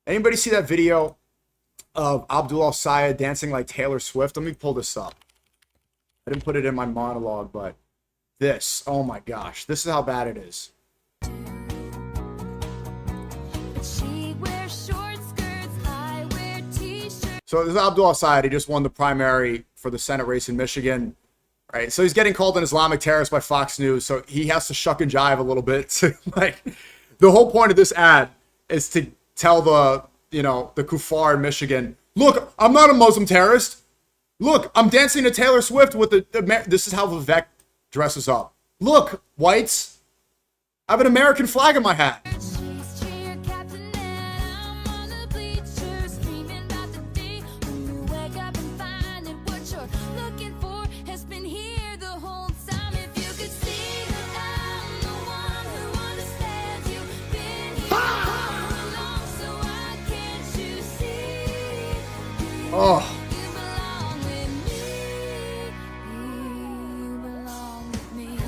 Anybody see that video of Abdul dancing like Taylor Swift? Let me pull this up. I didn't put it in my monologue, but this, oh my gosh, this is how bad it is. So this is Abdul. He just won the primary for the Senate race in Michigan. Right, so he's getting called an Islamic terrorist by Fox News, so he has to shuck and jive a little bit. To, like, the whole point of this ad is to tell the, the kuffar in Michigan, look, I'm not a Muslim terrorist. Look, I'm dancing to Taylor Swift with this is how Vivek dresses up. Look, whites, I have an American flag in my hat. Oh.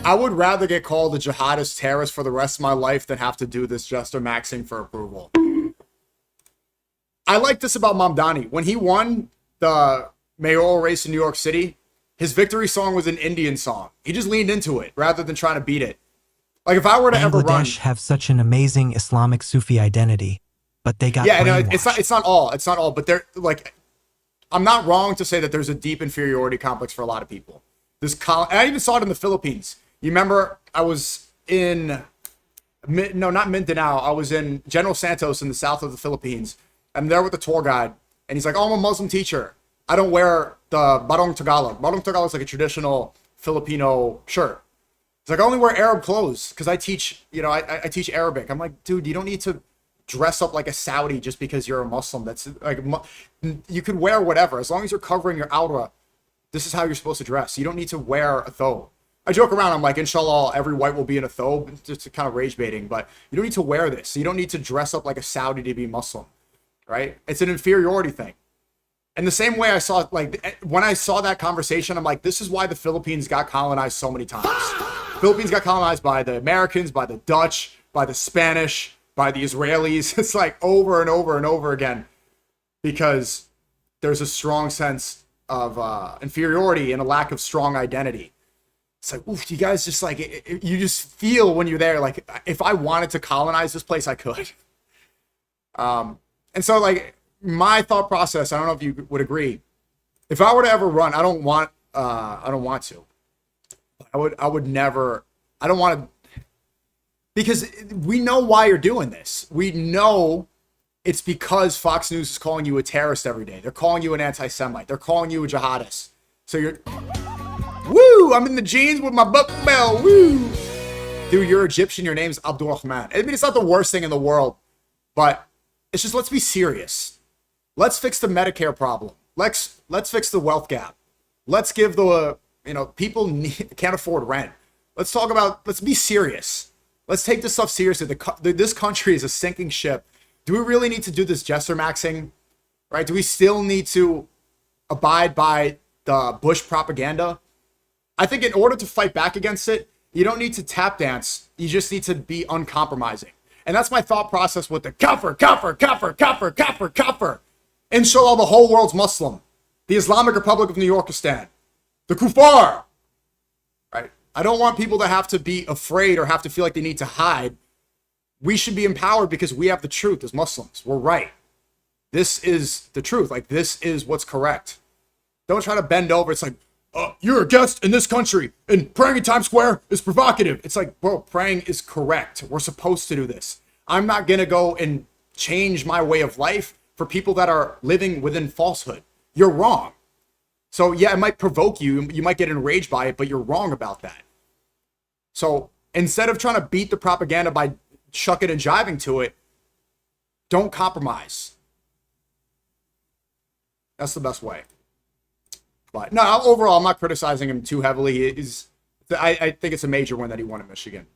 I would rather get called a jihadist terrorist for the rest of my life than have to do this gesture maxing for approval. I like this about Mamdani. When he won the mayoral race in New York City, his victory song was an Indian song. He just leaned into it rather than trying to beat it. Like, if I were to ever run... Bangladesh have such an amazing Islamic Sufi identity, but they got brainwashed. It's not all, but they're like... I'm not wrong to say that there's a deep inferiority complex for a lot of people. And I even saw it in the Philippines. You remember I was in, no, not Mindanao. I was in General Santos in the south of the Philippines. I'm there with the tour guide, and he's like, oh, I'm a Muslim teacher. I don't wear the barong Tagalog. Barong Tagalog is like a traditional Filipino shirt. He's like, I only wear Arab clothes because I teach, I teach Arabic. I'm like, dude, you don't need to dress up like a Saudi just because you're a Muslim. That's like, you could wear whatever as long as you're covering your aura. This is how you're supposed to dress. You don't need to wear a thobe. I joke around. I'm like, inshallah, every white will be in a thobe, just kind of rage baiting. But you don't need to wear this. You don't need to dress up like a Saudi to be Muslim, right? It's an inferiority thing. And the same way I saw, like, when I saw that conversation, I'm like, this is why the Philippines got colonized so many times. Philippines got colonized by the Americans, by the Dutch, by the Spanish, by the Israelis. It's like over and over and over again, because there's a strong sense of inferiority and a lack of strong identity. It's like, oof, you guys just like, you just feel when you're there, like, if I wanted to colonize this place, I could. And so, like, my thought process, I don't know if you would agree, if I were to ever run, I don't want to. I would never, I don't want to, because we know why you're doing this. We know it's because Fox News is calling you a terrorist every day. They're calling you an anti-Semite. They're calling you a jihadist. So you're, woo, I'm in the jeans with my buck bell, woo. Dude, you're Egyptian, your name's Abdul Rahman. I mean, it's not the worst thing in the world, but it's just, let's be serious. Let's fix the Medicare problem. Let's fix the wealth gap. Let's give the, people can't afford rent. Let's talk about, let's be serious. Let's take this stuff seriously. This country is a sinking ship. Do we really need to do this gesture maxing? Right? Do we still need to abide by the Bush propaganda? I think in order to fight back against it, you don't need to tap dance. You just need to be uncompromising. And that's my thought process with the kafir. Inshallah, the whole world's Muslim. The Islamic Republic of New Yorkistan. The kuffar. Right? I don't want people to have to be afraid or have to feel like they need to hide. We should be empowered because we have the truth as Muslims. We're right. This is the truth. Like, this is what's correct. Don't try to bend over. It's like, you're a guest in this country and praying in Times Square is provocative. It's like, bro, praying is correct. We're supposed to do this. I'm not going to go and change my way of life for people that are living within falsehood. You're wrong. So yeah, it might provoke you. You might get enraged by it, but you're wrong about that. So instead of trying to beat the propaganda by shucking and jiving to it, don't compromise. That's the best way. But no, overall, I'm not criticizing him too heavily. I think it's a major win that he won in Michigan.